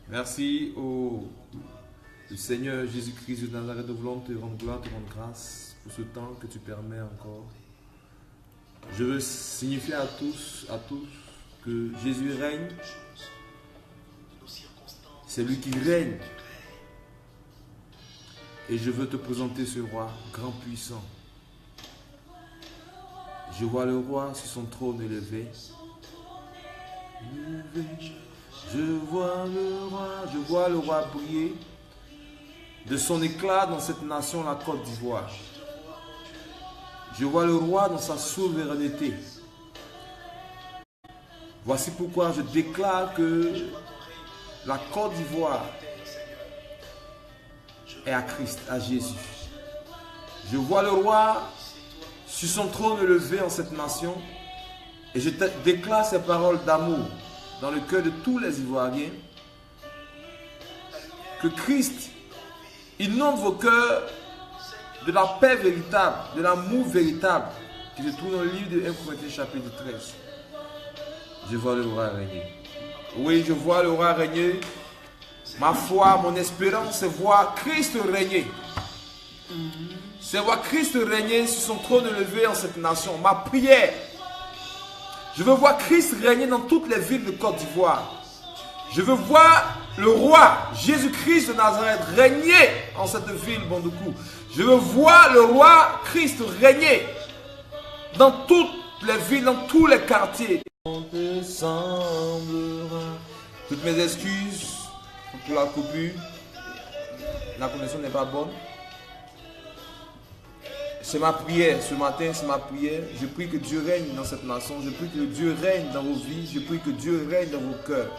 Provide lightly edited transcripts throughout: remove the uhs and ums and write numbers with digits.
Merci au Seigneur Jésus-Christ de Nazareth. Nous voulons te rendre gloire, te rendre grâce pour ce temps que tu permets encore. Je veux signifier à tous que Jésus règne. C'est lui qui règne. Et je veux te présenter ce roi grand puissant. Je vois le roi sur son trône élevé. Je vois le roi briller de son éclat dans cette nation, la Côte d'Ivoire. Je vois le roi dans sa souveraineté. Voici pourquoi je déclare que la Côte d'Ivoire est à Christ, à Jésus. Je vois le roi sur son trône élevé en cette nation et je déclare ces paroles d'amour dans le cœur de tous les Ivoiriens. Que Christ inonde vos cœurs de la paix véritable, de l'amour véritable qui se trouve dans le livre de 1 Corinthiens chapitre 13. Je vois le roi régner. Oui, je vois le roi régner. Ma foi, mon espérance, c'est voir Christ régner. C'est voir Christ régner sur son trône élevé en cette nation. Ma prière, je veux voir Christ régner dans toutes les villes de Côte d'Ivoire. Je veux voir le roi Jésus-Christ de Nazareth régner en cette ville, Bondoukou. Je veux voir le roi Christ régner dans toutes les villes, dans tous les quartiers. On te semblera. Toutes mes excuses pour la coupure. La connexion n'est pas bonne. C'est ma prière ce matin, c'est ma prière. Je prie que Dieu règne dans cette nation. Je prie que Dieu règne dans vos vies. Je prie que Dieu règne dans vos cœurs.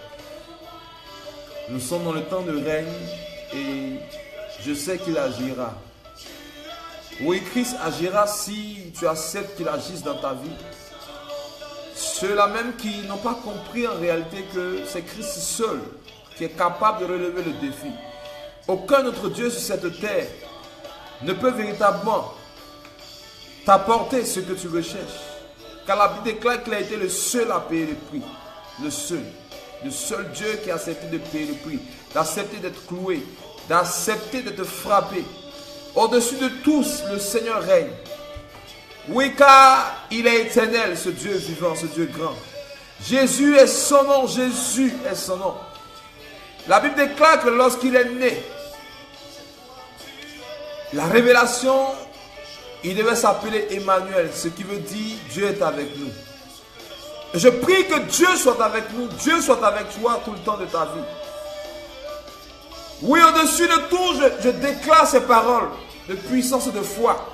Nous sommes dans le temps de règne et je sais qu'il agira. Oui, Christ agira si tu acceptes qu'il agisse dans ta vie. Ceux-là même qui n'ont pas compris en réalité que c'est Christ seul qui est capable de relever le défi. Aucun autre Dieu sur cette terre ne peut véritablement t'apporter ce que tu recherches. Car la Bible déclare qu'il a été le seul à payer le prix. Le seul Dieu qui a accepté de payer le prix, d'accepter d'être cloué, d'accepter d'être frappé. Au-dessus de tous, le Seigneur règne. Oui, car il est éternel, ce Dieu vivant, ce Dieu grand. Jésus est son nom, Jésus est son nom. La Bible déclare que lorsqu'il est né, la révélation, il devait s'appeler Emmanuel, ce qui veut dire Dieu est avec nous. Je prie que Dieu soit avec nous, Dieu soit avec toi tout le temps de ta vie. Oui, au-dessus de tout, je déclare ces paroles de puissance et de foi.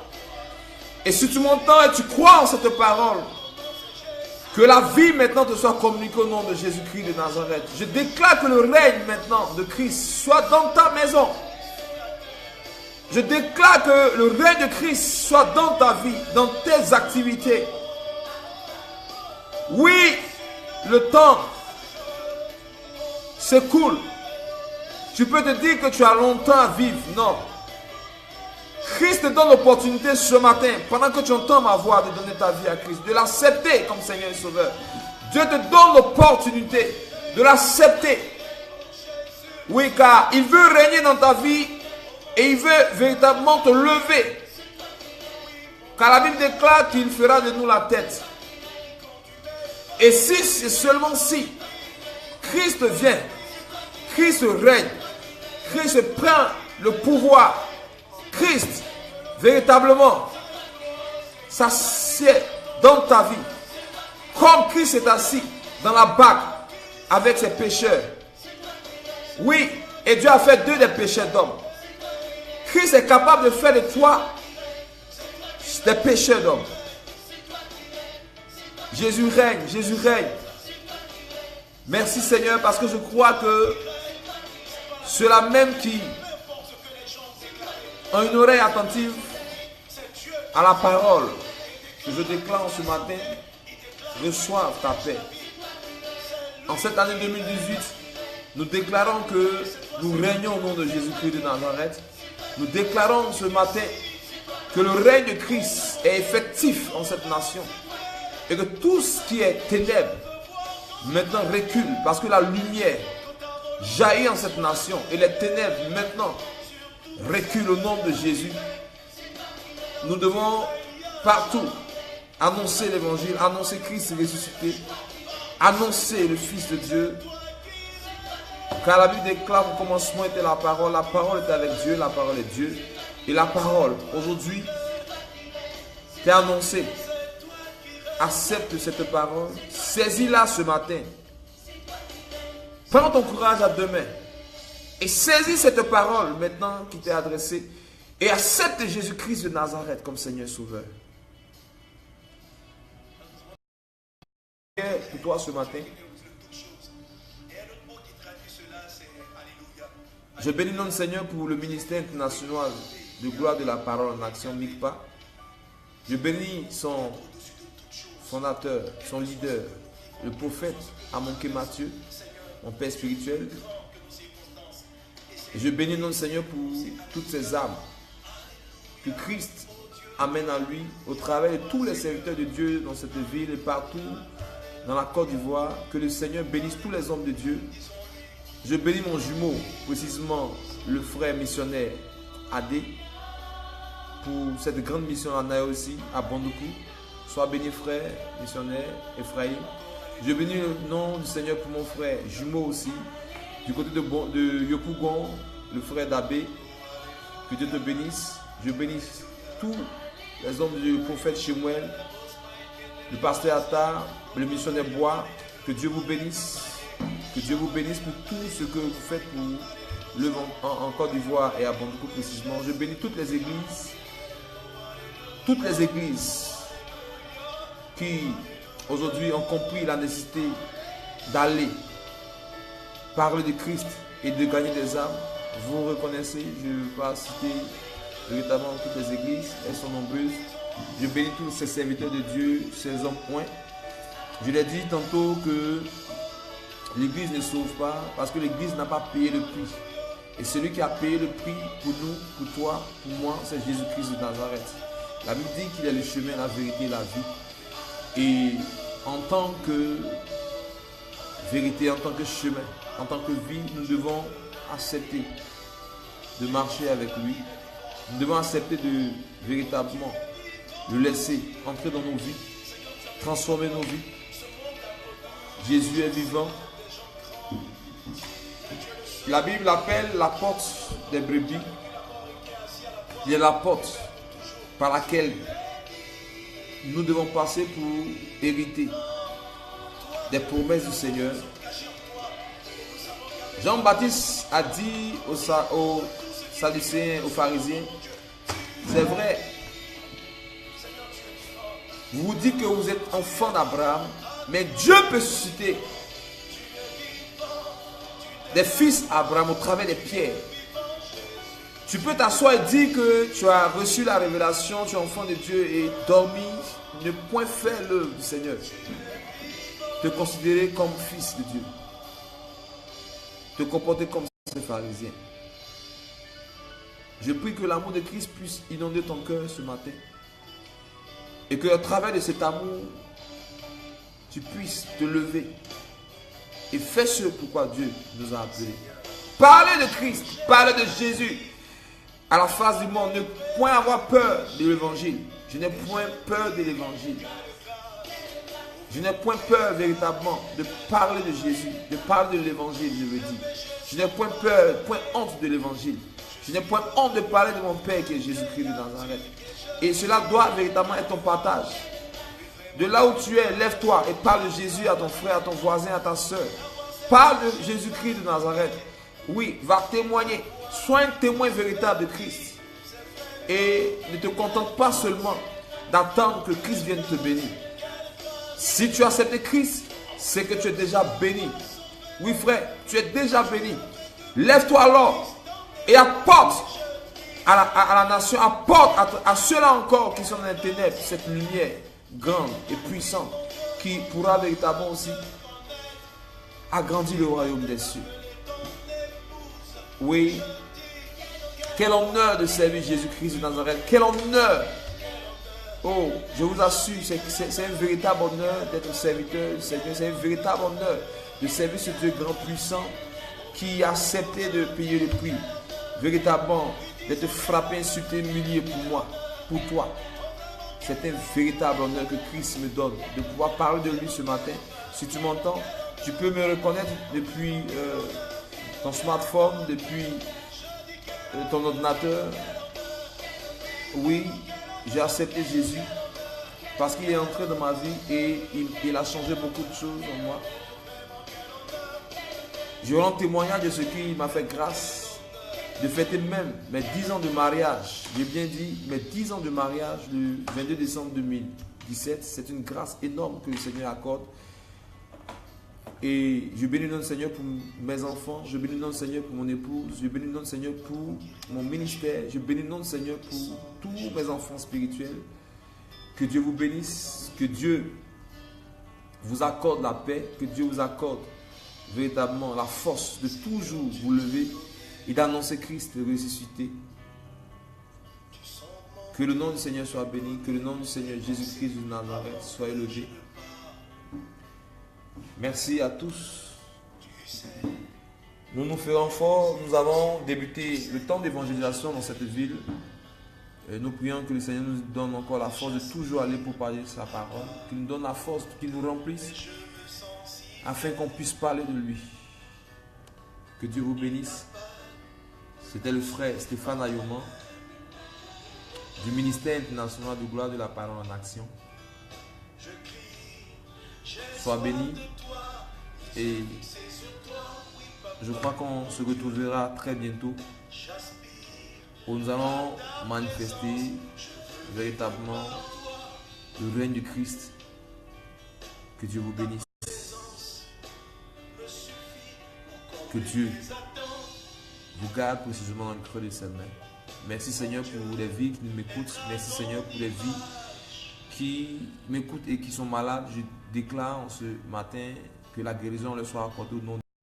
Et si tu m'entends et tu crois en cette parole, que la vie maintenant te soit communiquée au nom de Jésus-Christ de Nazareth. Je déclare que le règne maintenant de Christ soit dans ta maison. Je déclare que le règne de Christ soit dans ta vie, dans tes activités. Oui, le temps s'écoule. Tu peux te dire que tu as longtemps à vivre. Non. Christ te donne l'opportunité ce matin, pendant que tu entends ma voix, de donner ta vie à Christ, de l'accepter comme Seigneur et Sauveur. Dieu te donne l'opportunité de l'accepter. Oui, car il veut régner dans ta vie et il veut véritablement te lever. Car la Bible déclare qu'il fera de nous la tête. Et si c'est seulement si Christ vient, Christ règne, Christ prend le pouvoir, Christ véritablement s'assied dans ta vie, comme Christ est assis dans la barque avec ses pécheurs. Oui, et Dieu a fait d'eux des pécheurs d'hommes. Christ est capable de faire de toi des pécheurs d'hommes. Jésus règne, Jésus règne. Merci Seigneur, parce que je crois que ceux-là même qui ont une oreille attentive à la parole que je déclare ce matin, reçoivent ta paix. En cette année 2018, nous déclarons que nous régnons au nom de Jésus-Christ de Nazareth. Nous déclarons ce matin que le règne de Christ est effectif en cette nation. Et que tout ce qui est ténèbres maintenant recule parce que la lumière jaillit en cette nation et les ténèbres maintenant reculent au nom de Jésus. Nous devons partout annoncer l'évangile, annoncer Christ ressuscité, annoncer le Fils de Dieu. Car la Bible déclare au commencement était la parole était avec Dieu, la parole est Dieu. Et la parole, aujourd'hui, t'est annoncée. Accepte cette parole, saisis-la ce matin. Prends ton courage à deux mains et saisis cette parole maintenant qui t'est adressée et accepte Jésus-Christ de Nazareth comme Seigneur Sauveur. Pour toi ce matin, je bénis le nom du Seigneur pour le ministère international de gloire de la parole en action, MICPA. Je bénis son fondateur, son leader, le prophète Amonké Mathieu, mon père spirituel. Et je bénis le nom du Seigneur pour toutes ces âmes que Christ amène à lui au travers de tous les serviteurs de Dieu dans cette ville et partout dans la Côte d'Ivoire. Que le Seigneur bénisse tous les hommes de Dieu. Je bénis mon jumeau, précisément le frère missionnaire Adé, pour cette grande mission en Aïe aussi, à Bandoukou. Sois béni frère missionnaire Ephraïm. Je bénis le nom du Seigneur pour mon frère jumeau aussi, du côté de Yopougon, le frère d'Abbé. Que Dieu te bénisse. Je bénis tous les hommes du prophète Shemuel, le pasteur Attar, le missionnaire Bois. Que Dieu vous bénisse. Que Dieu vous bénisse pour tout ce que vous faites pour l'œuvre en Côte d'Ivoire et à Bandoukou précisément. Je bénis toutes les églises qui aujourd'hui ont compris la nécessité d'aller parler de Christ et de gagner des âmes. Vous reconnaissez, je ne vais pas citer véritablement toutes les églises, elles sont nombreuses. Je bénis tous ces serviteurs de Dieu, ces hommes points. Je l'ai dit tantôt que l'église ne sauve pas parce que l'église n'a pas payé le prix. Et celui qui a payé le prix pour nous, pour toi, pour moi, c'est Jésus-Christ de Nazareth. La Bible dit qu'il est le chemin, la vérité et la vie. Et en tant que vérité, en tant que chemin, en tant que vie, nous devons accepter de marcher avec lui. Nous devons accepter de véritablement le laisser entrer dans nos vies, transformer nos vies. Jésus est vivant. La Bible l'appelle la porte des brebis. Il est la porte par laquelle nous devons passer pour hériter des promesses du Seigneur. Jean-Baptiste a dit aux Sadducéens, aux pharisiens, c'est vrai, vous vous dites que vous êtes enfants d'Abraham, mais Dieu peut susciter des fils d'Abraham au travers des pierres. Tu peux t'asseoir et dire que tu as reçu la révélation, tu es enfant de Dieu et dormir, ne point faire l'œuvre du Seigneur. Te considérer comme fils de Dieu. Te comporter comme ces pharisiens. Je prie que l'amour de Christ puisse inonder ton cœur ce matin. Et qu'à travers de cet amour, tu puisses te lever et faire ce pourquoi Dieu nous a appelés. Parlez de Christ, parlez de Jésus à la face du monde. Ne point avoir peur de l'évangile. Je n'ai point peur de l'évangile. Je n'ai point peur véritablement de parler de Jésus, de parler de l'évangile, je veux dire. Je n'ai point peur, point honte de l'évangile. Je n'ai point honte de parler de mon Père qui est Jésus-Christ de Nazareth. Et cela doit véritablement être ton partage. De là où tu es, lève-toi et parle de Jésus à ton frère, à ton voisin, à ta soeur. Parle de Jésus-Christ de Nazareth. Oui, va témoigner. Sois un témoin véritable de Christ. Et ne te contente pas seulement d'attendre que Christ vienne te bénir. Si tu acceptes Christ, c'est que tu es déjà béni. Oui frère, tu es déjà béni. Lève-toi alors et apporte à la nation, apporte à ceux-là encore qui sont dans les ténèbres cette lumière grande et puissante qui pourra véritablement aussi agrandir le royaume des cieux. Oui, quel honneur de servir Jésus-Christ de Nazareth. Quel honneur. Oh, je vous assure, c'est un véritable honneur d'être serviteur du Seigneur. C'est un véritable honneur de servir ce Dieu grand puissant qui a accepté de payer le prix, véritablement, d'être frappé, insulté, humilié pour moi, pour toi. C'est un véritable honneur que Christ me donne de pouvoir parler de lui ce matin. Si tu m'entends, tu peux me reconnaître depuis ton smartphone, depuis ton ordinateur. Oui, j'ai accepté Jésus parce qu'il est entré dans ma vie et il a changé beaucoup de choses en moi. Je rends témoignage de ce qu'il m'a fait grâce de fêter même mes 10 ans de mariage. J'ai bien dit mes 10 ans de mariage le 22 décembre 2017. C'est une grâce énorme que le Seigneur accorde. Et je bénis le Seigneur pour mes enfants, je bénis le Seigneur pour mon épouse, je bénis le Seigneur pour mon ministère, je bénis le Seigneur pour tous mes enfants spirituels. Que Dieu vous bénisse, que Dieu vous accorde la paix, que Dieu vous accorde véritablement la force de toujours vous lever et d'annoncer Christ ressuscité. Que le nom du Seigneur soit béni, que le nom du Seigneur Jésus-Christ de Nazareth soit élevé. Merci à tous. Nous nous ferons fort. Nous avons débuté le temps d'évangélisation dans cette ville. Nous prions que le Seigneur nous donne encore la force de toujours aller pour parler de sa parole. Qu'il nous donne la force, qu'il nous remplisse afin qu'on puisse parler de lui. Que Dieu vous bénisse. C'était le frère Stéphane Ayoma du ministère international de gloire de la parole en action. Sois béni et je crois qu'on se retrouvera très bientôt où nous allons manifester véritablement le règne du Christ. Que Dieu vous bénisse. Que Dieu vous garde précisément dans le creux de ses mains. Merci Seigneur pour les vies qui m'écoutent. Merci Seigneur pour les vies qui m'écoutent et qui sont malades. Je déclare ce matin que la guérison leur soit accordée au nom